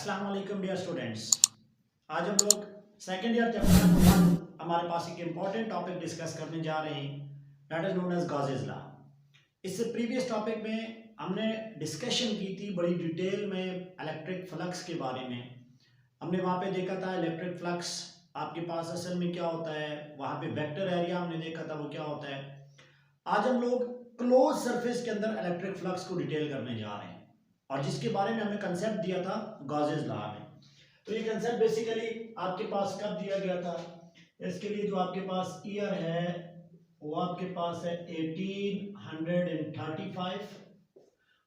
अस्सलाम वालेकुम dear students. आज हम लोग सेकेंड ईयर चैप्टर नंबर 1 हमारे पास एक इम्पॉर्टेंट टॉपिक डिस्कस करने जा रहे हैं, that is known as Gauss's law. इससे प्रीवियस टॉपिक में हमने डिस्कशन की थी बड़ी डिटेल में इलेक्ट्रिक फ्लक्स के बारे में। हमने वहाँ पे देखा था इलेक्ट्रिक फ्लक्स आपके पास असल में क्या होता है, वहाँ पे वेक्टर एरिया हमने देखा था वो क्या होता है। आज हम लोग क्लोज सरफेस के अंदर इलेक्ट्रिक फ्लक्स को डिटेल करने जा रहे हैं और जिसके बारे में हमने कंसेप्ट दिया था गॉसेस लॉ में। तो ये कंसेप्ट बेसिकली आपके पास कब दिया गया था, इसके लिए जो आपके पास ईयर है वो आपके पास है 1835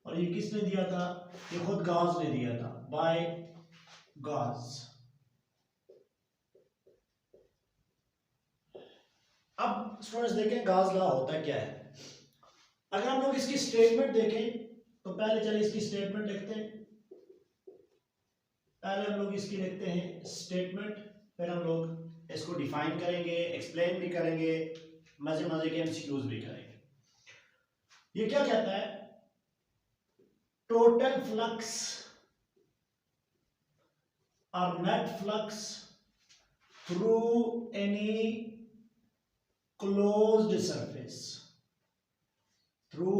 और ये किसने दिया था, ये खुद गॉस ने दिया था, बाय गॉस। अब स्टूडेंट्स देखें गॉस लॉ होता क्या है। अगर हम लोग इसकी स्टेटमेंट देखें तो पहले चलिए इसकी स्टेटमेंट लिखते हैं। पहले हम लोग इसकी लिखते हैं स्टेटमेंट, फिर हम लोग इसको डिफाइन करेंगे, एक्सप्लेन भी करेंगे, मजे मजे के एमसीक्यूज भी करेंगे। ये क्या कहता है, टोटल फ्लक्स और net flux through any closed surface, through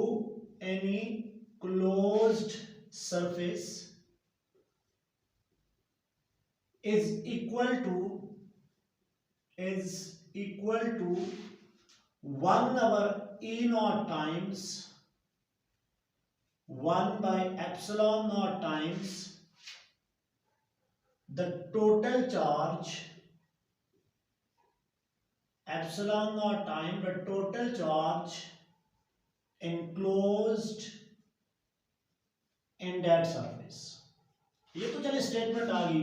any closed surface is equal to 1 over E naught times 1 by epsilon naught times the total charge, epsilon naught time the total charge enclosed in that surface। ये तो चलिए statement आ गई।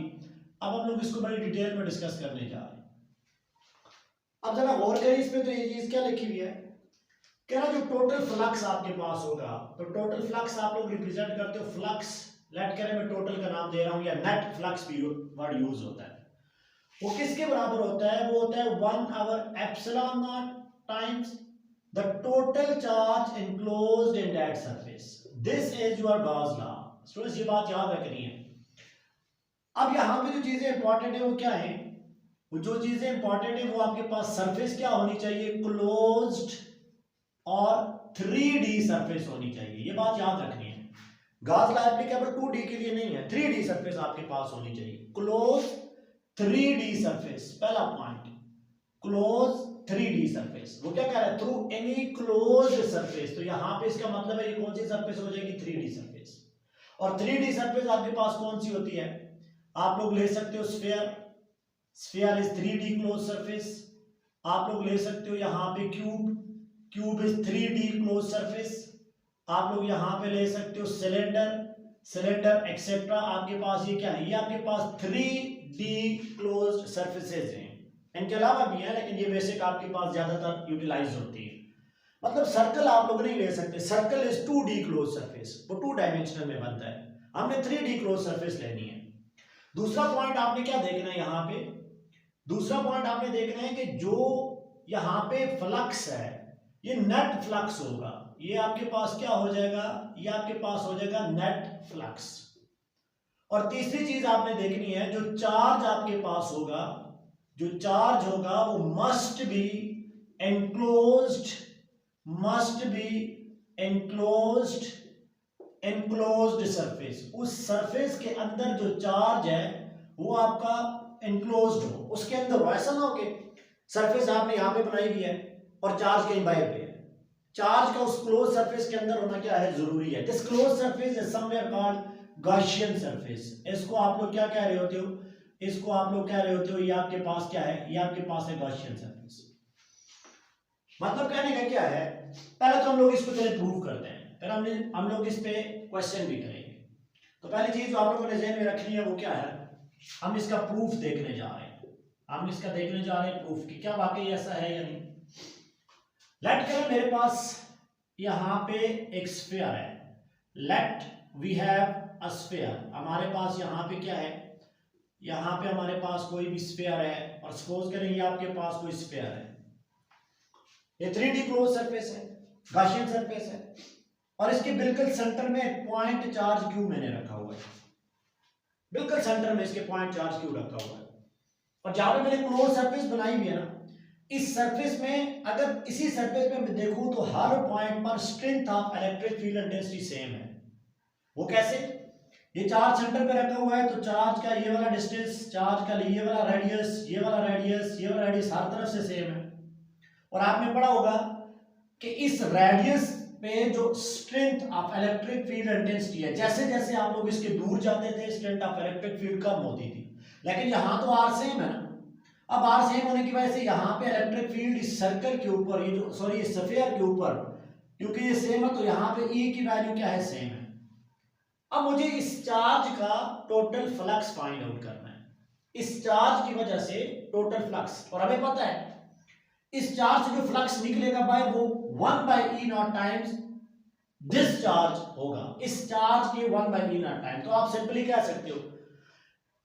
अब हम लोग इसको बड़ी detail में डिस्कस करने जा रहे हैं। अब जरा गौर करिए इसमें, तो ये चीज क्या लिखी हुई है, कह रहा जो टोटल फ्लक्स आपके पास होगा, तो टोटल फ्लक्स आप लोग रिप्रेजेंट करते हो फ्लक्स, लेट करें मैं टोटल का नाम दे रहा हूं या नेट फ्लक्स भी वर्ड यूज होता है, वो किसके बराबर होता है, वो होता है 1 over epsilon not times the total charge enclosed in that surface. This is your Gauss law. Students ये बात याद रखनी है। अब यहां पे जो चीजें इंपॉर्टेंट है वो क्या है, वो जो चीजें इंपॉर्टेंट है वो आपके पास सरफेस क्या होनी चाहिए, क्लोज्ड और 3D सरफेस होनी चाहिए। ये बात याद रखनी है। गॉस लॉ एप्लीकेबल 2D के लिए नहीं है, 3D सरफेस आपके पास होनी चाहिए, क्लोज 3D सरफेस। पहला पॉइंट क्लोज 3D सरफेस। वो क्या कह रहा है, थ्रू एनी क्लोज सरफेस, तो यहां पे इसका मतलब है ये कौन सी सरफेस हो जाएगी, 3D सरफेस। और 3D सरफेस आपके पास कौन सी होती है, आप लोग ले सकते हो sphere, sphere is 3D close surface. आप लोग ले सकते हो यहां पे cube, cube is 3D close surface. आप लोग यहां पे ले सकते हो सिलेंडर, सिलेंडर एक्सेट्रा। आपके पास ये क्या है, ये आपके पास 3D क्लोज्ड सरफेसेस हैं। इनके अलावा भी है लेकिन ये बेसिक आपके पास ज्यादातर यूटिलाइज होती है। मतलब सर्कल आप लोग नहीं ले सकते, circle is 2D close surface, वो 2 डायमेंशनल में बनता है, हमने 3D क्लोज सरफेस लेनी है। दूसरा पॉइंट आपने क्या देखना है यहां पे, दूसरा पॉइंट आपने देखना है कि जो यहां पे फ्लक्स है ये नेट फ्लक्स होगा। ये आपके पास क्या हो जाएगा, ये आपके पास हो जाएगा नेट फ्लक्स। और तीसरी चीज आपने देखनी है, जो चार्ज आपके पास होगा, जो चार्ज होगा वो must be enclosed, must be enclosed, enclosed surface. उस सरफेस के अंदर जो चार्ज है वो आपका एनक्लोज्ड हो, उसके अंदर हो। ऐसा ना हो कि सरफेस आपने यहां पे बनाई हुई है और चार्ज कहीं बाहर पे है। चार्ज का उस क्लोज सरफेस के अंदर होना क्या है, जरूरी है। This close surface is somewhere called Gaussian surface. इसको आप लोग क्या कह रहे होते हो, इसको आप लोग कह रहे होते हो, ये आपके पास क्या है, ये आपके पास है गॉसियन सरफेस। मतलब कहने का क्या है, पहले तो हम लोग इसको चले प्रूव करते हैं, फिर हम लोग इस पे क्वेश्चन भी करेंगे। तो पहली चीज जो आप लोगों ने ज़हन में रखनी है वो क्या है, हम इसका प्रूफ देखने जा रहे हैं। हम इसका देखने जा रहे हैं प्रूफ कि क्या वाकई ऐसा है या नहीं। लेट करें मेरे पास यहां पे एक स्फीयर है, let we have a sphere. हमारे पास यहां पे क्या है, यहां पे हमारे पास कोई भी स्फीयर है और सपोज करें ये आपके पास कोई स्फीयर है, ये 3D क्लोज सरफेस है, गॉसियन सरफेस है और इसके बिल्कुल सेंटर में पॉइंट चार्ज क्यू मैंने रखा हुआ है। बिल्कुल सेंटर में इसके पॉइंट चार्ज क्यों रखा हुआ है। और जहां पे मैंने क्लोज सरफेस बनाई हुई है ना, इस सरफेस में अगर इसी सरफेस में मैं देखूं तो हर पॉइंट पर strength of electric field intensity same है। वो कैसे? ये चार्ज सेंटर पे रखा हुआ है तो चार्ज का ये वाला डिस्टेंस, चार्ज का ये वाला रेडियस, ये वाला रेडियस, ये वाला रेडियस हर तरफ से सेम है। और आपने पढ़ा होगा कि इस रेडियस पे जो strength of electric field intensity है, जैसे जैसे आप लोग इसके दूर जाते थे स्ट्रेंथ ऑफ इलेक्ट्रिक फील्ड कम होती थी, लेकिन यहां तो आर सेम है ना। अब आर सेम होने की वजह से यहाँ पे इलेक्ट्रिक फील्ड इस सर्कल के ऊपर, ये जो सॉरी इस स्फीयर के ऊपर, क्योंकि ये सेम है तो यहाँ पे ई की वैल्यू क्या है? सेम है। अब मुझे इस चार्ज का टोटल फ्लक्स फाइंड आउट करना है, इस चार्ज की वजह से टोटल फ्लक्स। और हमें पता है इस चार्ज से जो फ्लक्स निकलेगा बाय वो 1 bye E not times discharge होगा, इस चार्ज के 1 बाय ई नॉट टाइम। तो आप सिंपली कह सकते हो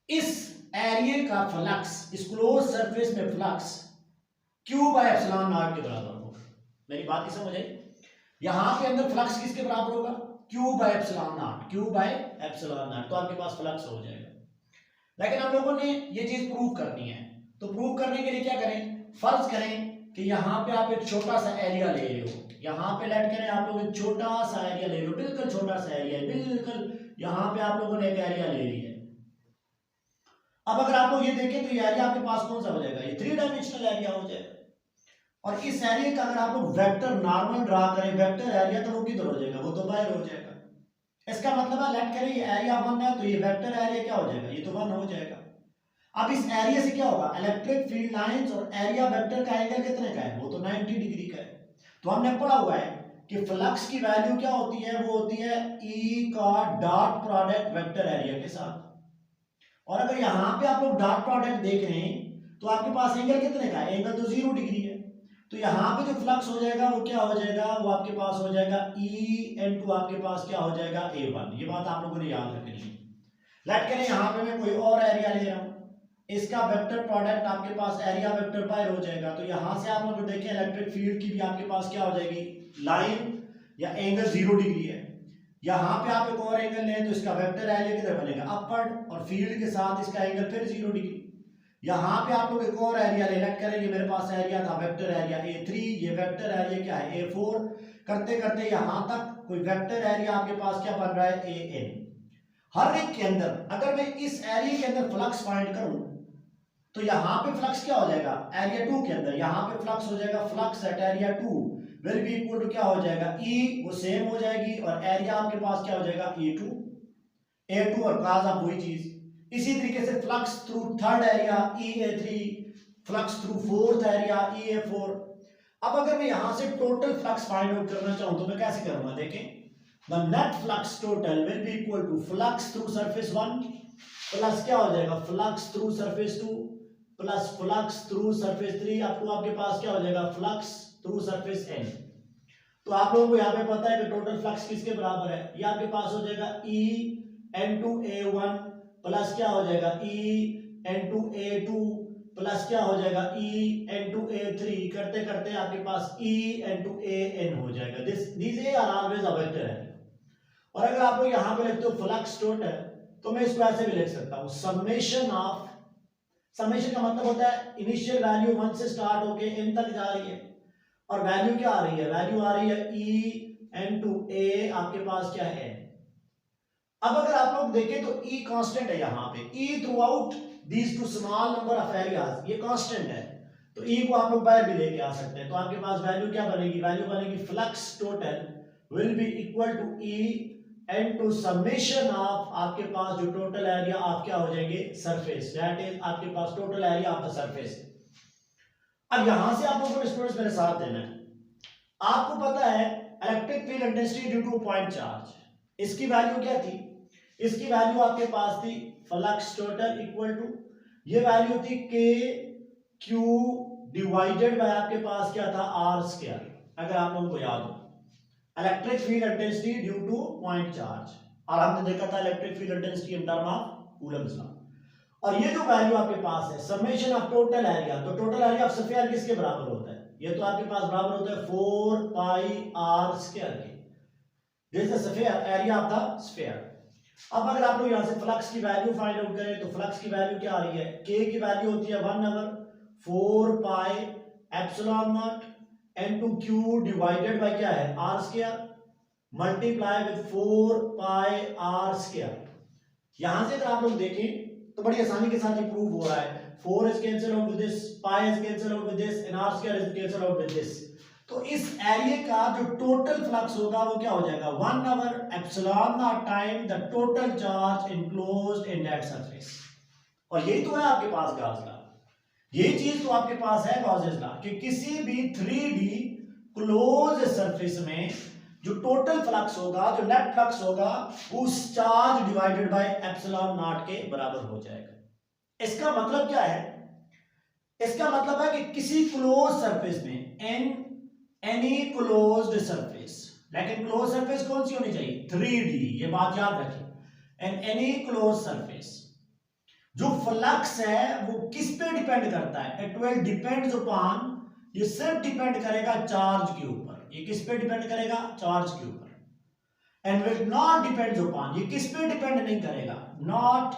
इस एरिया का फ्लक्स, इस क्लोज सरफेस में flux Q by epsilon not के बराबर होगा। मेरी बात ही समझ आई? यहां पे अंदर फ्लक्स किसके बराबर होगा? Q by epsilon not, Q by epsilon not. तो आपके पास फ्लक्स हो जाएगा। लेकिन हम लोगों ने ये चीज प्रूव करनी है, तो प्रूव करने के लिए क्या करें? फर्ज करें कि यहां पे आप एक छोटा सा एरिया ले रहे हो, यहां पे लेट करें आप लोग एक छोटा सा एरिया ले रहे हो, बिल्कुल छोटा सा एरिया है, बिल्कुल यहां पे आप लोगों ने एक एरिया ले लिया है। अब अगर आप लोग ये देखें तो ये एरिया आपके पास कौन सा हो जाएगा? ये 3 डायमेंशनल एरिया हो जाएगा। और इस एरिया का अगर आप लोग वेक्टर नॉर्मल ड्रा करें, वेक्टर एरिया, तो वो किधर हो जाएगा? वो तो बाहर हो जाएगा। इसका मतलब है लेट करें ये एरिया 1 है तो ये वेक्टर एरिया क्या हो जाएगा? ये तो 1 हो जाएगा। अब इस एरिया से क्या होगा? इलेक्ट्रिक फील्ड लाइंस और एरिया वेक्टर का एंगल कितने का है? वो तो 90 डिग्री का है। तो हमने पढ़ा हुआ है कि फ्लक्स की वैल्यू क्या होती है? वो होती है ई का डॉट प्रोडक्ट वेक्टर एरिया के साथ। और अगर यहां पे आप लोग डॉट प्रोडक्ट देख रहे हैं तो आपके पास एंगल कितने का है? एंगल तो 0 डिग्री है। तो यहां पे जो फ्लक्स हो जाएगा वो क्या हो जाएगा? वो आपके पास हो जाएगा ई इनटू आपके पास क्या हो जाएगा? A1। ये बात आप लोगों ने याद रखनी है। लेट करें यहां पे मैं कोई और एरिया ले रहा हूं, इसका वेक्टर प्रोडक्ट आपके पास एरिया वेक्टर बाय हो जाएगा। तो यहां से आप लोग देखें इलेक्ट्रिक फील्ड की भी आपके पास क्या हो जाएगी? लाइन या एंगल 0 डिग्री है। यहां पे आप एक और एंगल लें तो इसका वेक्टर एरिया किधर बनेगा? अपवर्ड, और फील्ड के साथ इसका एंगल फिर 0 डिग्री। यहां पे आप लोग एक और एरिया ले लेट करें, ये मेरे पास एरिया था वेक्टर एरिया A3, ये वेक्टर एरिया क्या है? A4। करते करते यहां तक कोई वेक्टर एरिया आपके पास क्या बन रहा है? AN। हर एक के अंदर अगर मैं इस एरिया के अंदर फ्लक्स फाइंड करूं तो यहां पे फ्लक्स क्या हो जाएगा? एरिया 2 के अंदर यहां पे फ्लक्स हो जाएगा, flux at area 2 will be equal to क्या हो जाएगा? E, वो सेम हो जाएगी, और एरिया आपके पास क्या हो जाएगा? A2 और cos ऑफ वही चीज। इसी तरीके से flux through third area EA3, flux through fourth area EA4। अब अगर मैं यहां से टोटल फ्लक्स फाइंड आउट करना चाहूं तो मैं कैसे करूंगा? देखें, the net flux total will be equal to flux through surface 1 plus क्या हो जाएगा? Flux through surface 2 plus flux through surface 3 up to आपके पास क्या हो जाएगा? Flux through surface n। तो आप लोगों को यहाँ पे पता है कि टोटल फ्लक्स किसके बराबर है? ये आपके पास हो जाएगा E n2 A1 प्लस क्या हो जाएगा? E n2 A2 प्लस क्या हो जाएगा? E n2 A3। करते करते आपके पास E n2 AN हो जाएगा। these are always a vector है। और अगर आप लोग यहाँ पे लिखते हो फ्लक्स टोटल तो मैं इसको ऐसे भी लिख सकता हूँ, समेशन ऑफ, समेशन का मतलब होता है इनिशियल वैल्यू 1 से स्टार्ट होके n तक जा रही है, और वैल्यू क्या आ रही है? वैल्यू आ रही है E n2 A, आपके पास क्या है? अब अगर आप लोग देखें तो E कांस्टेंट है यहाँ पे, E through out these two small number of areas, ये कांस्टेंट है। तो E को आप लोग बाहर भी लेके आ सकते हैं। तो आपके पास वैल्यू क्या बनेगी? वैल्यू बनेगी flux total will be equal to E n2 summation of आपके पास जो टोटल एरिया आप क्या हो जाएंगे? सरफेस, दैट इज आपके पास total area of the surface. अब यहां से आप लोगों को स्टूडेंट्स मेरे साथ देना है, आपको पता है electric field intensity due two point charge, इसकी वैल्यू क्या थी? इसकी वैल्यू आपके पास थी फ्लक्स टोटल इक्वल टू, ये वैल्यू थी K Q डिवाइडेड बाय आपके पास क्या था? R square. अगर आप लोगों को याद हो electric field intensity due two point charge, और हमने देखा था electric field intensity in term of Coulomb's law. और ये जो वैल्यू आपके पास है समेशन ऑफ टोटल एरिया, तो टोटल एरिया ऑफ स्फीयर किसके बराबर होता है? ये तो आपके पास बराबर होता है 4 पाई r स्क्वायर के। This is the sphere, area of the sphere. अब अगर आप लोग यहाँ से फ्लक्स की वैल्यू फाइंड आउट करें तो फ्लक्स की वैल्यू क्या आ रही है, के की वैल्यू होती है 1/4 pi epsilon not n2q divided by क्या है r square multiply with 4 pi r square. यहां से अगर आप लोग देखें तो बड़ी आसानी के साथ ये प्रूव हो रहा है, 4 is cancelled out with this, pi is cancelled out with this and r square is cancelled out with this। तो इस एरिया का जो टोटल फ्लक्स होगा वो क्या हो जाएगा 1/epsilon time the total charge enclosed in that surface. और यही तो है आपके पास गॉस लॉ, यही चीज तो आपके पास है गॉसेस लॉ कि किसी भी 3D क्लोज सरफेस में जो टोटल फ्लक्स होगा, जो नेट फ्लक्स होगा, उस charge divided by epsilon not के बराबर हो जाएगा। इसका मतलब क्या है, इसका मतलब है कि किसी क्लोज सरफेस में एनी क्लोज्ड सरफेस, लेकिन क्लोज सरफेस कौन सी होनी चाहिए 3D, ये बात याद रखें। एंड एनी क्लोज सरफेस जो फ्लक्स है वो किस पे डिपेंड करता है, इट विल डिपेंड्स अपॉन, ये सिर्फ डिपेंड करेगा चार्ज के ऊपर। ये किस पे डिपेंड करेगा, चार्ज के ऊपर। And will not depends upon, ये किस पे डिपेंड नहीं करेगा, नॉट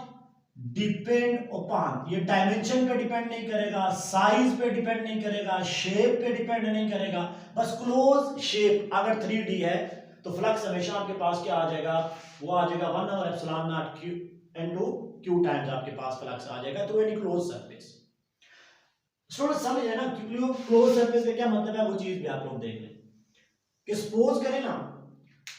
डिपेंड अपॉन, ये डायमेंशन पे डिपेंड नहीं करेगा, साइज पे डिपेंड नहीं करेगा, शेप पे डिपेंड नहीं करेगा। बस क्लोज शेप अगर 3D है तो फ्लक्स हमेशा आपके पास क्या आ जाएगा, वो आ जाएगा 1/epsilon0 q into q times आपके पास फ्लक्स आ जाएगा through any close surface. Student समझ है ना, क्लोज सरफेस का क्या मतलब है वो चीज भी आप लोग देख लें। कि सपोज करें ना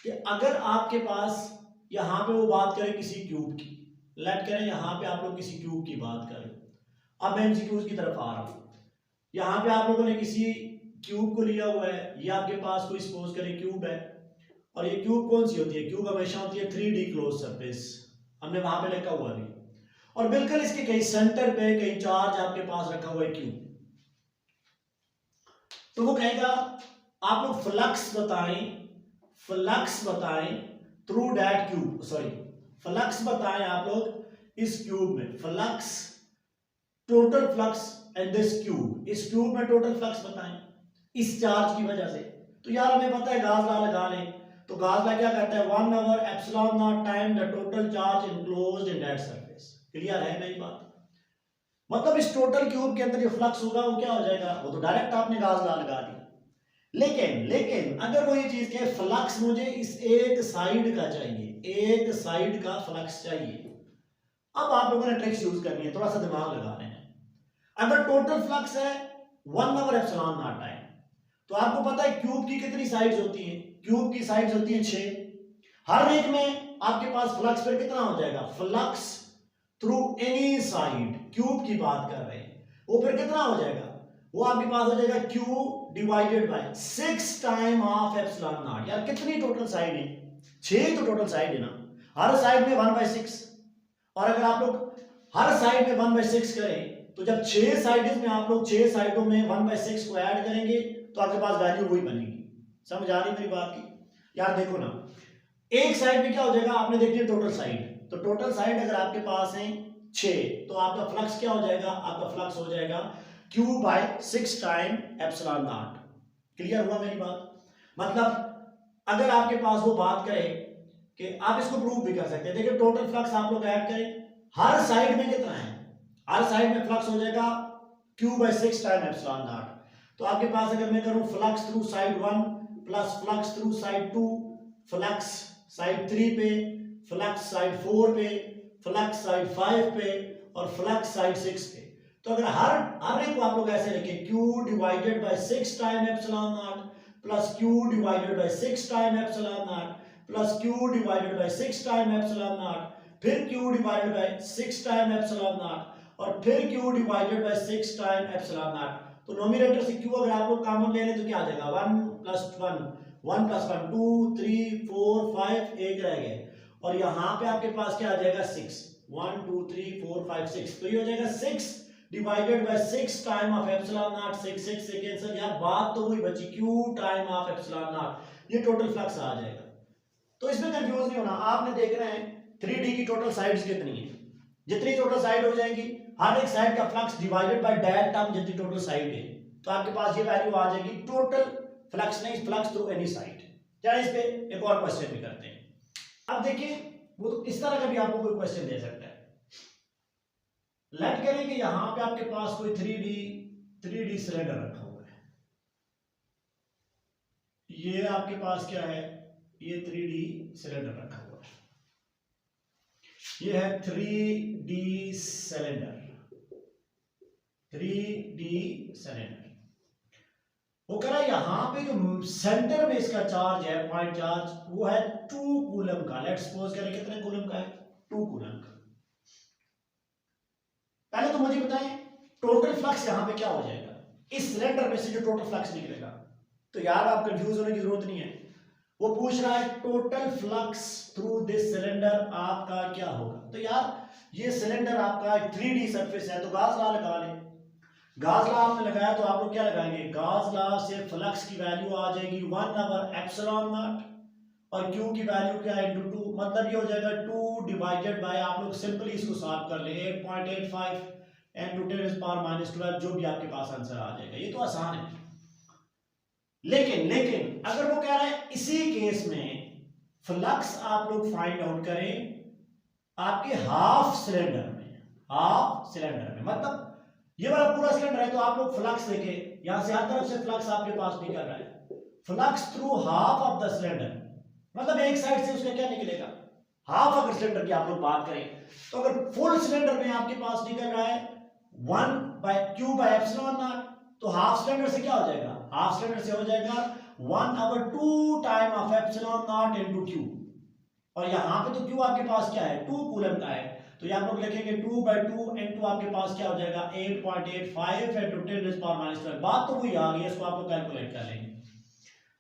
कि अगर आपके पास यहां पे वो बात करें किसी क्यूब की, लेट करें यहां पे आप लोग किसी क्यूब की बात करें। अब मैं एमसीक्यूज की तरफ आ रहा हूं। यहां पे आप लोगों ने किसी क्यूब को लिया हुआ है, ये आपके पास कोई सपोज करें क्यूब है, और ये क्यूब कौन सी होती है, क्यूब हमेशा होती है 3D क्लोज सरफेस, हमने वहां पे लिखा हुआ भी, और बिल्कुल इसके कहीं सेंटर पे कहीं चार्ज आपके पास रखा हुआ है क्यूब। तो वो कहेगा आप लोग फ्लक्स बताएं through that cube, sorry flux बताएं आप लोग इस क्यूब में, flux total flux and this cube, इस क्यूब में टोटल फ्लक्स बताएं इस चार्ज की वजह से। तो यार हमें पता है गॉस लॉ लगा लें, तो गॉस लॉ क्या कहता है 1/epsilon0 time the total charge enclosed in that surface. Clear है मेरी बात, मतलब इस टोटल क्यूब के अंदर जो फ्लक्स होगा वो क्या हो जाएगा, वो तो डायरेक्ट आपने गॉस लॉ लगा दी। लेकिन अगर वो ये चीज के फ्लक्स मुझे इस एक साइड का चाहिए, एक साइड का फ्लक्स चाहिए, अब आप लोगों ने ट्रिक्स यूज करनी है, थोड़ा सा दिमाग लगा लेना है। अगर टोटल फ्लक्स है 1/epsilon0 टाइम, तो आपको पता है क्यूब की कितनी साइड्स होती हैं, क्यूब की साइड्स होती हैं 6, हर एक में आपके पास फ्लक्स पर कितना हो जाएगा, flux through any side, cube की बात कर रहे हैं, वो फिर कितना हो जाएगा, वो आपके पास हो जाएगा Q divided by 6 time of epsilon not. यार कितनी टोटल साइड है, 6 तो टोटल साइड है ना, हर साइड में 1/6, और अगर आप लोग हर साइड में 1/6 करें तो जब 6 साइड्स में आप लोग 6 साइडों में 1/6 को ऐड करेंगे तो आपके पास वैल्यू वही बनेगी। समझ आ रही मेरी बात की। यार देखो ना, एक साइड में क्या हो जाएगा, आपने देख लिया टोटल साइड, तो टोटल साइड अगर आपके पास है 6, तो आपका फ्लक्स क्या हो जाएगा, आपका फ्लक्स हो जाएगा Q by 6 time epsilon not. Clear हुआ मेरी बात, मतलब अगर आपके पास वो बात करें कि आप इसको प्रूव भी कर सकते हैं, देखिए टोटल फ्लक्स आप लोग ऐड करें, हर साइड में कितना है, हर साइड में फ्लक्स हो जाएगा Q by 6 time epsilon not. तो आपके पास अगर मैं करूं flux through side 1 plus flux through side 2, flux side 3 पे, फ्लक्स साइड 4 पे, फ्लक्स साइड 5 पे, और फ्लक्स साइड 6 पे, तो अगर हर एक को आप लोग ऐसे लिखें Q divided by 6 time epsilon not plus Q divided by 6 time epsilon not plus Q divided by 6 time epsilon not, फिर Q divided by 6 time epsilon not, और फिर Q divided by 6 time epsilon not. तो nominator से Q अगर आप लोग common ले लें तो क्या आ जाएगा 1 प्लस 1, 1 प्लस 1 2 3 4 5, एक रह गए, और यहां पे आपके पास क्या आ जाएगा 6, 1 2 3 4 5 6, तो ये हो जाएगा 6 divided by 6 time of epsilon not, 6 से कैंसिल, यार बात तो वही बची Q time of epsilon not, ये टोटल फ्लक्स आ जाएगा। तो इसमें कंफ्यूज नहीं होना, आपने देखना है 3D की टोटल साइड्स कितनी है, जितनी टोटल साइड हो जाएगी हर एक साइड का flux divided by that term जितनी टोटल साइड है, तो आपके पास ये वैल्यू आ जाएगी टोटल फ्लक्स नहीं, फ्लक्स थ्रू एनी साइड। चलिए इस पे एक और क्वेश्चन भी करते हैं। अब देखिए वो तो इस तरह का भी आपको कोई क्वेश्चन दे सकता है। लेट करें कि यहां पे आपके पास कोई 3D सिलेंडर रखा हुआ है, ये आपके पास क्या है, ये 3D सिलेंडर रखा हुआ है, ये है 3D सिलेंडर, 3D सिलेंडर। वो कह रहा है यहां पे जो सेंटर में इसका चार्ज है, पॉइंट चार्ज, वो है 2 कूलम का। लेट्स सपोज करें कितने कूलम का है, 2 कूलम का। पहले तो मुझे बताएं टोटल फ्लक्स यहां पे क्या हो जाएगा, इस सिलेंडर में से जो टोटल फ्लक्स निकलेगा। तो यार आप कंफ्यूज होने की जरूरत नहीं है, वो पूछ रहा है total flux through this cylinder आपका क्या होगा। तो यार ये सिलेंडर आपका 3D सरफेस है, तो गाउस लॉ लगा लें। गाउस लॉ आपने लगाया तो आप लोग क्या लगाएंगे, गाउस लॉ से फ्लक्स की वैल्यू आ जाएगी 1/ε0 और Q की वैल्यू क्या है × 2, मतलब ये हो जाएगा 2 डिवाइडेड बाय, आप लोग सिंपली इसको सॉल्व कर ले 8.85 × 10⁻⁻12, जो भी आपके पास आंसर आ जाएगा। ये तो आसान है। लेकिन अगर वो कह रहा है इसी केस में फ्लक्स आप लोग फाइंड आउट करें आपके हाफ सिलेंडर में, मतलब ये वाला पूरा सिलेंडर है तो आप लोग फ्लक्स देखे, यहां से हर तरफ से फ्लक्स आपके पास निकल रहा है, flux through half of the cylinder, मतलब एक साइड से उसका क्या निकलेगा, हाफ। अगर सिलेंडर की आप लोग बात करें तो अगर फुल सिलेंडर में आपके पास निकल रहा है 1/Q/ε0, तो हाफ सिलेंडर से क्या हो जाएगा, हाफ सिलेंडर से हो जाएगा 1/2 टाइम ऑफ ε0 इनटू Q। और यहां पे तो Q आपके पास क्या है, 2 कूलम का है, तो ये आप लोग लिखेंगे 2/2 इनटू आपके पास क्या हो जाएगा 8.85 इनटू 10⁻12। बात तो वही आ गई, इसको आप लोग कैलकुलेट कर लेंगे।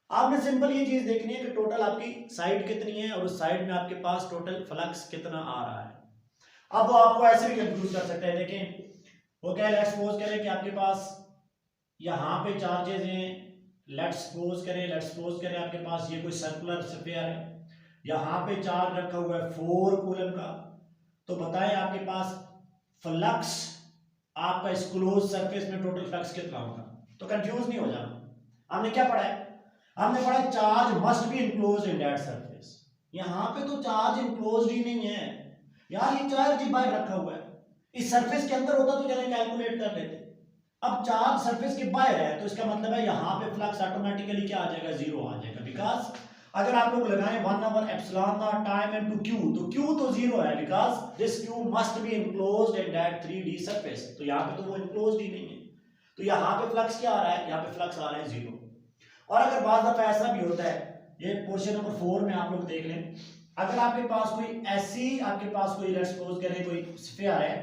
आपने सिंपल ये चीज देखनी है कि टोटल आपकी साइड कितनी है और उस साइड में आपके पास टोटल फ्लक्स कितना आ रहा है। अब वो आपको ऐसे भी कंफ्यूज कर सकते हैं। देखें वो क्या, लेट्स सपोज करें कि आपके पास यहां पे चार्जेस हैं, लेट्स सपोज करें आपके पास ये कोई सर्कुलर स्फीयर है, यहां पे चार्ज रखा हुआ है 4 कूलम का। तो बताएं आपके पास फ्लक्स आपका इस क्लोज सरफेस में टोटल फ्लक्स कितना होगा। तो कंफ्यूज नहीं हो जाना। हमने क्या पढ़ा है, हमने पढ़ा charge must be enclosed in that surface. यहां पे तो चार्ज इनक्लोज्ड ही नहीं है यार, ये चार्ज ही बाहर रखा हुआ है, इस सरफेस के अंदर होता तो चले कैलकुलेट कर लेते। अब चार्ज सरफेस के बाहर है तो इसका मतलब है यहां पे फ्लक्स ऑटोमेटिकली क्या आ जाएगा, 0 आ जाएगा। बिकॉज अगर आप लोग लगाएं 1/ε0 टाइम इनटू Q, तो Q तो 0 है, because this Q must be enclosed in that 3D surface. तो यहां पे तो वो इनक्लोज्ड ही नहीं है, तो यहां पे फ्लक्स क्या आ रहा है, यहां पे फ्लक्स आ रहा है 0। और अगर बाद दफा ऐसा भी होता है, ये क्वेश्चन नंबर 4 में आप लोग देख लें, अगर आपके पास कोई ऐसी आपके पास कोई लेट्स सपोज करें कोई स्फीयर है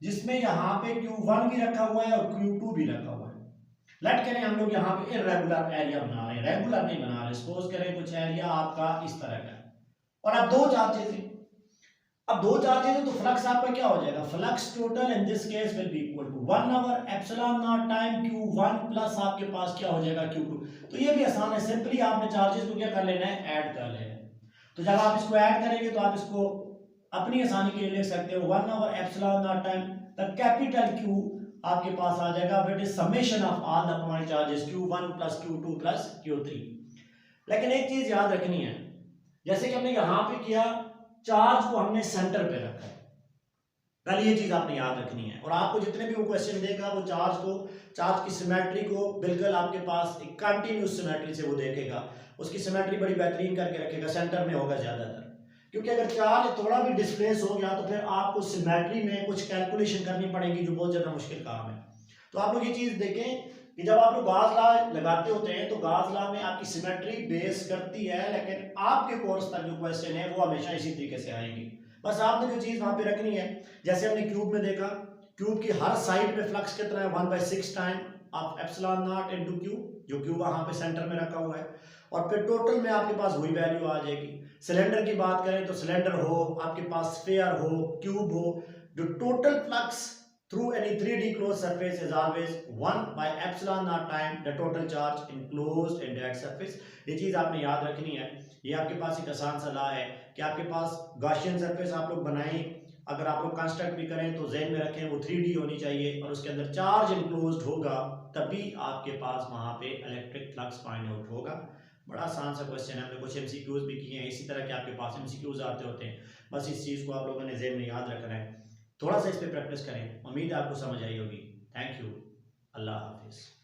जिसमें यहां पे Q1 भी रखा हुआ है और Q2 भी रखा हुआ है। लेट करें हम लोग यहाँ पे इरेगुलर एरिया बना रहे हैं, रेगुलर नहीं बना रहे, सपोज करें कुछ एरिया आपका इस तरह का है और अब दो चार्जेस हैं। अब दो चार्जेस हैं तो फ्लक्स आपका क्या हो जाएगा, flux total in this case will be equal to 1/ε0 time Q1 plus आपके पास क्या हो जाएगा Q2। तो ये भी आसान है, सिंपली आपने चार्जेस को क्या कर लेना है, ऐड कर लेना है। तो जब आप इसको ऐड करेंगे तो आप इसको अपनी आसानी के लिए लिख सकते हो 1/ε0 टाइम द कैपिटल Q आपके पास आ जाएगा with summation of all the point charges Q1 plus Q2 plus Q3। लेकिन एक चीज याद रखनी है, जैसे कि हमने यहां पे किया, चार्ज को हमने सेंटर पे रखा है, पहले ये चीज आपने याद रखनी है। और आपको जितने भी वो क्वेश्चन देगा वो चार्ज की सिमेट्री को बिल्कुल आपके पास एक कंटिन्यूस सिमेट्री से वो देखेगा, उसकी सिमेट्री बड़ी बेहतरीन करके रखेगा, सेंटर में होगा ज्यादातर। क्योंकि अगर चार्ज थोड़ा भी डिस्प्लेस हो गया तो फिर आपको सिमेट्री में कुछ कैलकुलेशन करनी पड़ेगी जो बहुत ज्यादा मुश्किल काम है। तो आप लोग ये चीज देखें कि जब आप लोग गाउस लॉ लगाते होते हैं तो गाउस लॉ में आपकी सिमेट्री बेस करती है, लेकिन आपके कोर्स तक जो क्वेश्चन है वो हमेशा इसी तरीके से आएंगी। बस आपने जो चीज वहां पे रखनी है, जैसे हमने क्यूब में देखा, क्यूब की हर साइड में फ्लक्स कितना है 1/6 टाइम ऑफ ε0 इनटू Q, जो Q वहां पे सेंटर में रखा हुआ है, और फिर टोटल में आपके पास वही वैल्यू आ जाएगी। सिलेंडर की बात करें तो सिलेंडर हो, आपके पास स्फीयर हो, क्यूब हो, जो total flux through any 3D closed surface is always 1/ε0 time the total charge enclosed in that surface। ये चीज आपने याद रखनी है। ये आपके पास एक आसान सलाह है कि आपके पास गॉसियन सरफेस आप लोग बनाएं, अगर आप लोग कंस्ट्रक्ट भी करें तो ज़हन में रखें वो 3D होनी चाहिए और उसके अंदर चार्ज इनक्लोज्ड होगा, तभी आपके पास वहां पे इलेक्ट्रिक फ्लक्स फाइंड आउट होगा। बड़ा आसान सा क्वेश्चन है, हमने कुछ एमसीक्यूज भी किए हैं, इसी तरह के आपके पास एमसीक्यूज आते होते हैं। बस इस चीज़ को आप लोगों ने ज़हन में याद रखना है, थोड़ा सा इस पर प्रैक्टिस करें। उम्मीद है आपको समझ आई होगी। थैंक यू, अल्लाह हाफिज़।